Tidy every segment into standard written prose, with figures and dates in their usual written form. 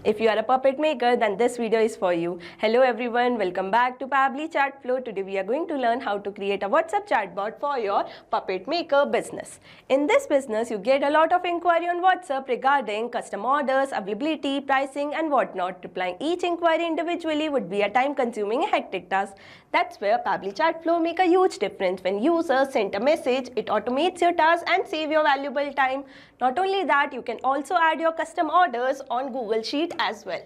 If you are a puppet maker, then this video is for you. Hello everyone, welcome back to Pabbly Chatflow. Today we are going to learn how to create a WhatsApp chatbot for your puppet maker business. In this business, you get a lot of inquiry on WhatsApp regarding custom orders, availability, pricing and whatnot. Replying each inquiry individually would be a time-consuming hectic task. That's where Pabbly Chatflow make a huge difference. When users send a message, it automates your task and save your valuable time. Not only that, you can also add your custom orders on Google Sheet as well.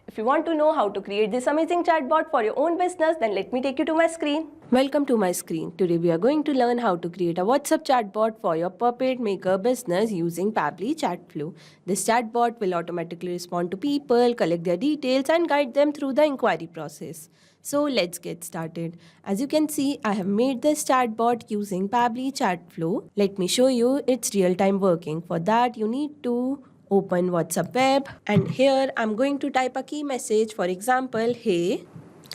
If you want to know how to create this amazing chatbot for your own business, then let me take you to my screen. Welcome to my screen. Today we are going to learn how to create a WhatsApp chatbot for your puppet maker business using Pabbly Chatflow. This chatbot will automatically respond to people, collect their details and guide them through the inquiry process. So let's get started. As you can see, I have made this chatbot using Pabbly Chatflow. Let me show you its real-time working. For that, you need to open WhatsApp web, and here I'm going to type a key message, for example, hey.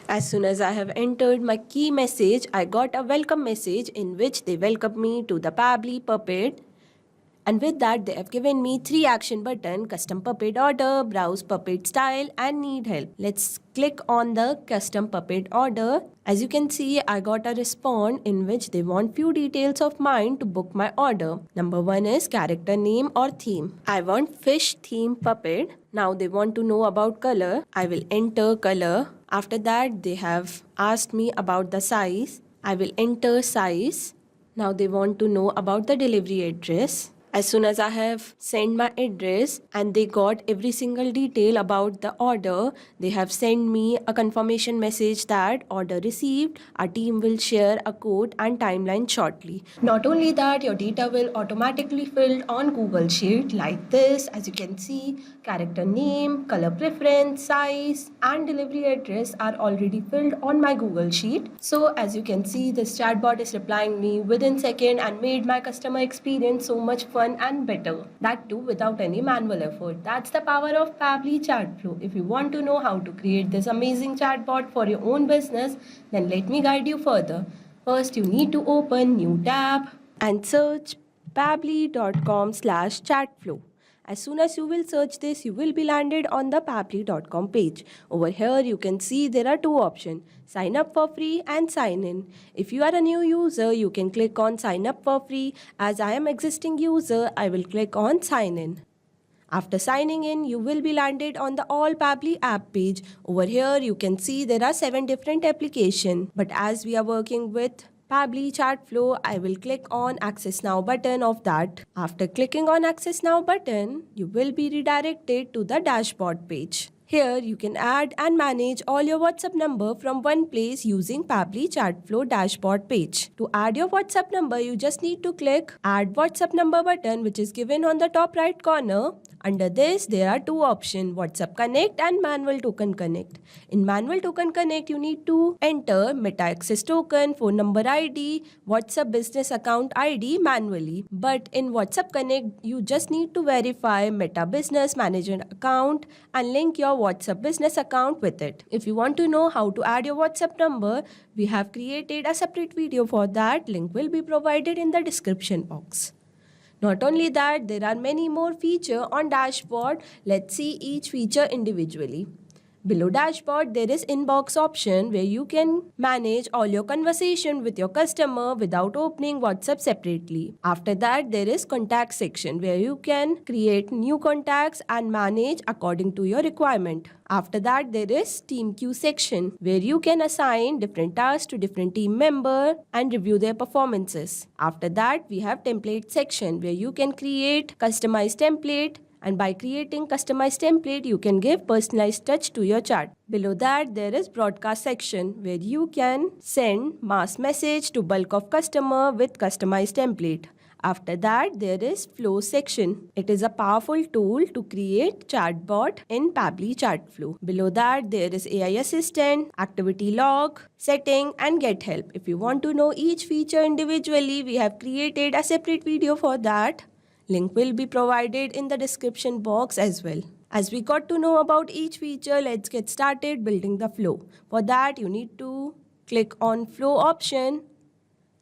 As soon as I have entered my key message, I got a welcome message in which they welcome me to the Pabbly Puppet. And with that, they have given me 3 action button: custom puppet order, browse puppet style and need help. Let's click on the custom puppet order. As you can see, I got a response in which they want few details of mine to book my order. Number 1 is character name or theme. I want fish theme puppet. Now they want to know about color. I will enter color. After that, they have asked me about the size. I will enter size. Now they want to know about the delivery address. As soon as I have sent my address and they got every single detail about the order, they have sent me a confirmation message that order received. Our team will share a code and timeline shortly. Not only that, your data will automatically filled on Google Sheet like this. As you can see, character name, color preference, size and delivery address are already filled on my Google Sheet. So as you can see, this chatbot is replying me within second and made my customer experience so much fun and better. That too without any manual effort. That's the power of Pabbly Chatflow. If you want to know how to create this amazing chatbot for your own business, then let me guide you further. First, you need to open new tab and search pabbly.com/chatflow. As soon as you will search this, you will be landed on the pabbly.com page. Over here, you can see there are 2 options: sign up for free and sign in. If you are a new user, you can click on sign up for free. As I am existing user, I will click on sign in. After signing in, you will be landed on the All Pabbly app page. Over here, you can see there are 7 different applications. But as we are working with Pabbly Chatflow, I will click on Access Now button of that. After clicking on Access Now button, you will be redirected to the dashboard page. Here, you can add and manage all your WhatsApp number from one place using Pabbly Chatflow dashboard page. To add your WhatsApp number, you just need to click Add WhatsApp Number button, which is given on the top right corner. Under this, there are 2 options: WhatsApp Connect and Manual Token Connect. In Manual Token Connect, you need to enter Meta Access Token, phone number ID, WhatsApp Business Account ID manually. But in WhatsApp Connect, you just need to verify Meta Business Manager account and link your WhatsApp Business account with it. If you want to know how to add your WhatsApp number, we have created a separate video for that. Link will be provided in the description box. Not only that, there are many more features on dashboard. Let's see each feature individually. Below dashboard, there is inbox option where you can manage all your conversation with your customer without opening WhatsApp separately. After that, there is contact section where you can create new contacts and manage according to your requirement. After that, there is team queue section where you can assign different tasks to different team members and review their performances. After that, we have template section where you can create customized template. And by creating customized template, you can give personalized touch to your chat. Below that, there is broadcast section where you can send mass message to bulk of customer with customized template. After that, there is flow section. It is a powerful tool to create chatbot in Pabbly Chatflow. Below that, there is AI assistant, activity log, setting and get help. If you want to know each feature individually, we have created a separate video for that. Link will be provided in the description box as well. As we got to know about each feature, let's get started building the flow. For that, you need to click on flow option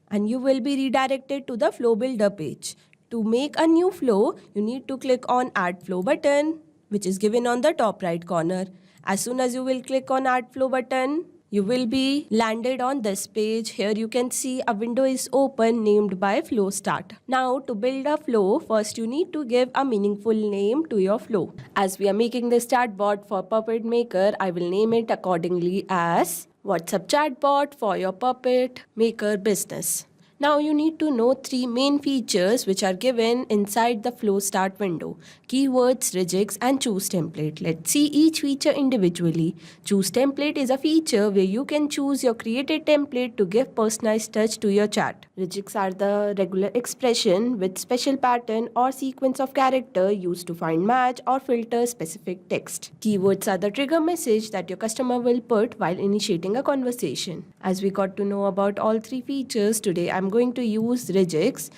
and you will be redirected to the flow builder page. To make a new flow, you need to click on add flow button. which is given on the top right corner. As soon as you will click on Add Flow button, you will be landed on this page. Here you can see a window is open named by Flow Start. Now to build a flow, first you need to give a meaningful name to your flow. As we are making this chatbot for Puppet Maker, I will name it accordingly as WhatsApp chatbot for your Puppet Maker business. Now you need to know 3 main features which are given inside the Flow Start window: keywords, regex and choose template. Let's see each feature individually. Choose template is a feature where you can choose your created template to give personalized touch to your chat. Regex are the regular expression with special pattern or sequence of character used to find match or filter specific text. Keywords are the trigger message that your customer will put while initiating a conversation. As we got to know about all 3 features, today I'm going to use regex,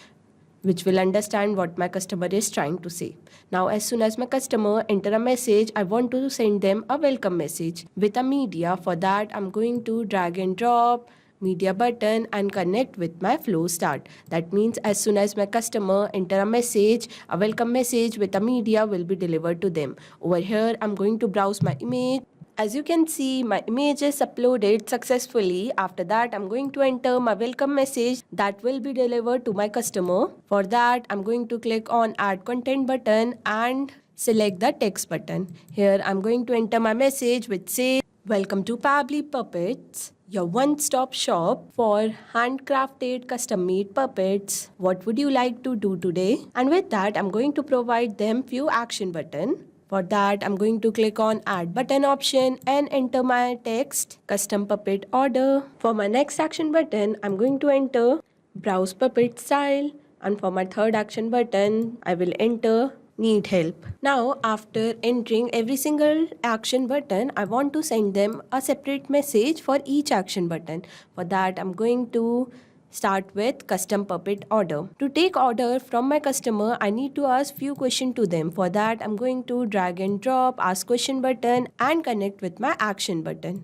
which will understand what my customer is trying to say. Now, as soon as my customer enter a message, I want to send them a welcome message with a media. For that, I'm going to drag and drop media button and connect with my Flow Start. That means as soon as my customer enter a message, a welcome message with a media will be delivered to them. Over here, I'm going to browse my image. As you can see, my image is uploaded successfully. After that, I'm going to enter my welcome message that will be delivered to my customer. For that, I'm going to click on Add Content button and select the text button. Here, I'm going to enter my message which says, "Welcome to Pabbly Puppets, your one-stop shop for handcrafted custom-made puppets. What would you like to do today?" And with that, I'm going to provide them few action buttons. For that, I'm going to click on Add Button option and enter my text, Custom Puppet Order. For my next action button, I'm going to enter Browse Puppet Style. And for my third action button, I will enter Need Help. Now, after entering every single action button, I want to send them a separate message for each action button. For that, I'm going to start with Custom Puppet Order. To take order from my customer, I need to ask few questions to them. For that, I'm going to drag and drop Ask Question button and connect with my Action button.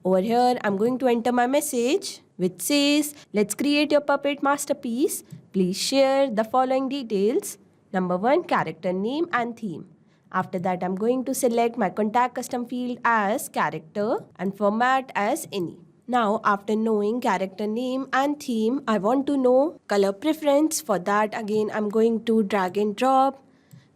Over here, I'm going to enter my message which says, "Let's create your puppet masterpiece. Please share the following details. Number 1, character name and theme." After that, I'm going to select my contact custom field as character and format as any. Now, after knowing character name and theme, I want to know color preference. For that, again, I'm going to drag and drop,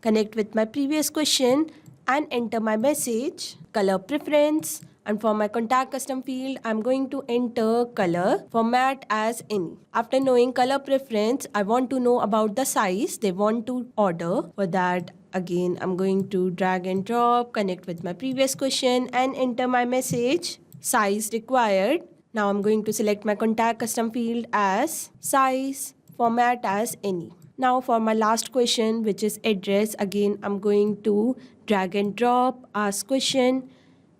connect with my previous question and enter my message, color preference. And for my contact custom field, I'm going to enter color, format as any. After knowing color preference, I want to know about the size they want to order. For that, again, I'm going to drag and drop, connect with my previous question and enter my message, size required. Now I'm going to select my contact custom field as size, format as any. Now for my last question, which is address, again I'm going to drag and drop, ask question,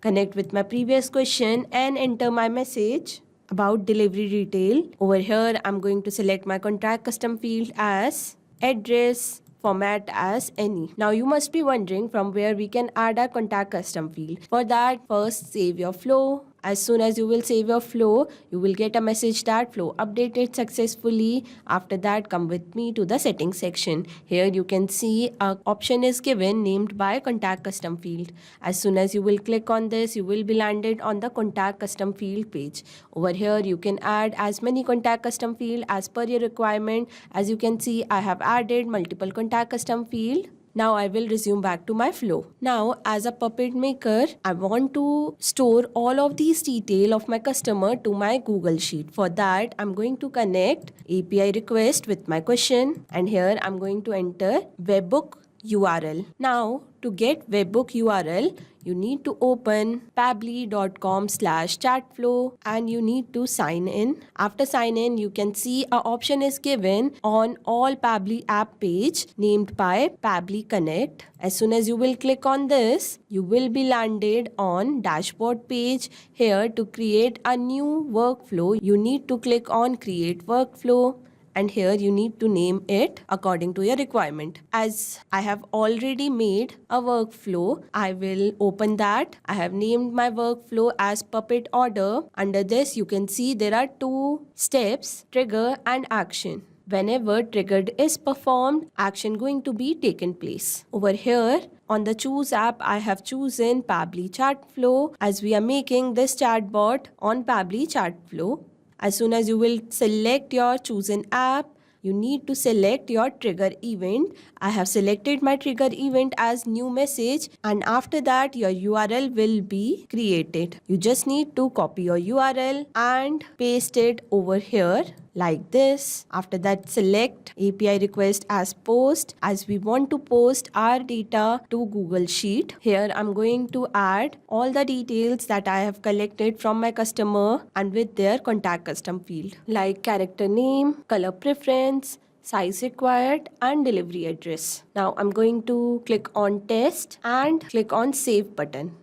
connect with my previous question and enter my message about delivery detail. Over here, I'm going to select my contact custom field as address, format as any. Now you must be wondering from where we can add our contact custom field. For that, first save your flow. As soon as you will save your flow, you will get a message that flow updated successfully. After that, come with me to the settings section. Here you can see an option is given named by contact custom field. As soon as you will click on this, you will be landed on the contact custom field page. Over here, you can add as many contact custom field as per your requirement. As you can see, I have added multiple contact custom field. Now I will resume back to my flow. Now as a puppet maker, I want to store all of these details of my customer to my Google Sheet. For that, I'm going to connect API request with my question and here I'm going to enter webbook URL. Now to get webbook URL, you need to open pabbly.com/chatflow and you need to sign in. After sign in, you can see an option is given on all Pabbly app page named by Pabbly Connect. As soon as you will click on this, you will be landed on dashboard page. Here to create a new workflow, you need to click on create workflow. And here you need to name it according to your requirement. As I have already made a workflow, I will open that. I have named my workflow as puppet order. Under this, you can see there are 2 steps, trigger and action. whenever triggered is performed, action going to be taken place. Over here on the choose app, I have chosen Pabbly Chatflow as we are making this chatbot on Pabbly Chatflow. As soon as you will select your chosen app, you need to select your trigger event. I have selected my trigger event as new message, and after that your URL will be created. You just need to copy your URL and paste it over here like this. After that, select API request as post, as we want to post our data to Google Sheet. Here I'm going to add all the details that I have collected from my customer and with their contact custom field like character name, color preference, size required and delivery address. Now I'm going to click on test and click on save button.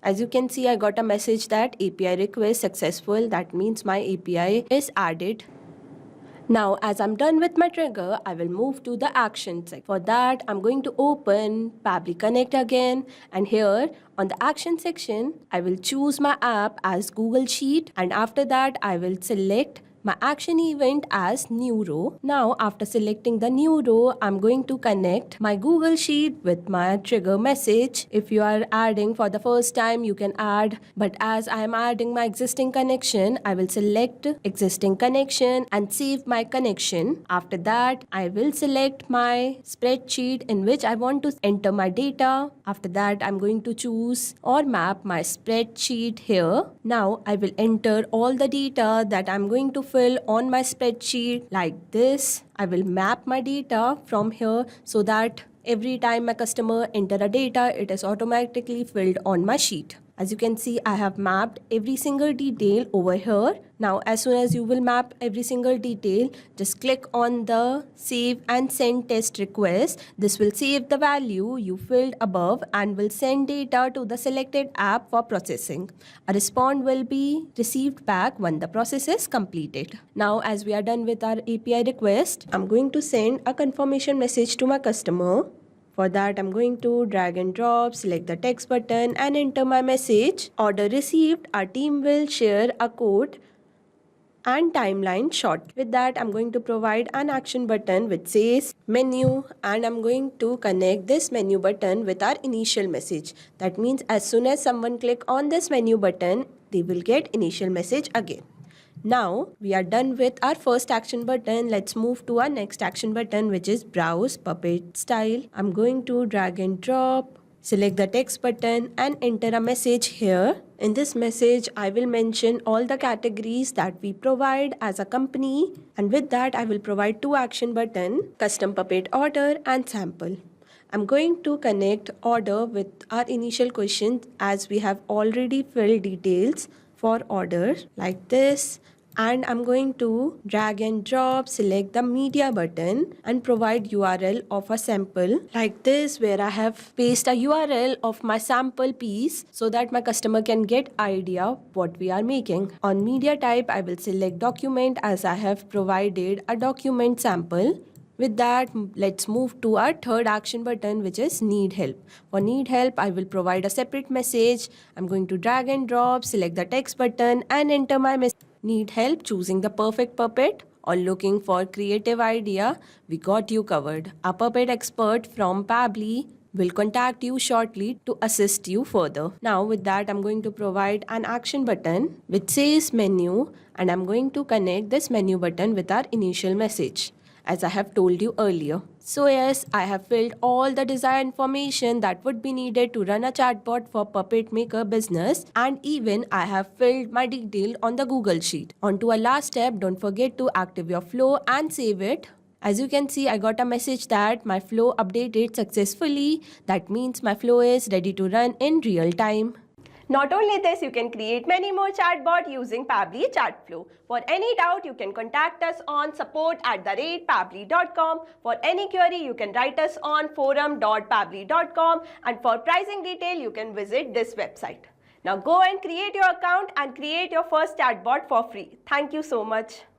As you can see, I got a message that API request successful. That means my API is added. Now, as I'm done with my trigger, I will move to the action section. For that, I'm going to open Pabbly Connect again. And here on the action section, I will choose my app as Google Sheet. And after that, I will select my action event as new row. Now, after selecting the new row, I'm going to connect my Google Sheet with my trigger message. If you are adding for the first time, you can add, but as I am adding my existing connection, I will select existing connection and save my connection. After that, I will select my spreadsheet in which I want to enter my data. After that, I'm going to choose or map my spreadsheet here. Now, I will enter all the data that I'm going to fill on my spreadsheet like this. I will map my data from here so that every time my customer enter a data, it is automatically filled on my sheet. As you can see, I have mapped every single detail over here. Now, as soon as you will map every single detail, just click on the save and send test request. This will save the value you filled above and will send data to the selected app for processing. A response will be received back when the process is completed. Now, as we are done with our API request, I'm going to send a confirmation message to my customer. For that, I'm going to drag and drop, select the text button and enter my message. Order received. Our team will share a code and timeline short. With that, I'm going to provide an action button which says menu, and I'm going to connect this menu button with our initial message. That means as soon as someone click on this menu button, they will get initial message again. Now, we are done with our first action button. Let's move to our next action button, which is Browse Puppet Style. I'm going to drag and drop, select the text button and enter a message here. In this message, I will mention all the categories that we provide as a company. And with that, I will provide two action buttons, Custom Puppet Order and Sample. I'm going to connect order with our initial question as we have already filled details for order like this, and I'm going to drag and drop, select the media button and provide URL of a sample like this, where I have pasted a URL of my sample piece so that my customer can get idea what we are making. On media type, I will select document as I have provided a document sample. With that, let's move to our third action button, which is need help. For need help, I will provide a separate message. I'm going to drag and drop, select the text button and enter my message. Need help choosing the perfect puppet or looking for creative idea? We got you covered. A puppet expert from Pabbly will contact you shortly to assist you further. Now with that, I'm going to provide an action button which says menu, and I'm going to connect this menu button with our initial message, as I have told you earlier. So yes, I have filled all the desired information that would be needed to run a chatbot for Puppet Maker business, and even I have filled my detail on the Google Sheet. On to our last step, don't forget to active your flow and save it. As you can see, I got a message that my flow updated successfully. That means my flow is ready to run in real time. Not only this, you can create many more chatbots using Pabbly Chatflow. For any doubt, you can contact us on support@pabbly.com. For any query, you can write us on forum.pabbly.com, and for pricing detail, you can visit this website. Now go and create your account and create your first chatbot for free. Thank you so much.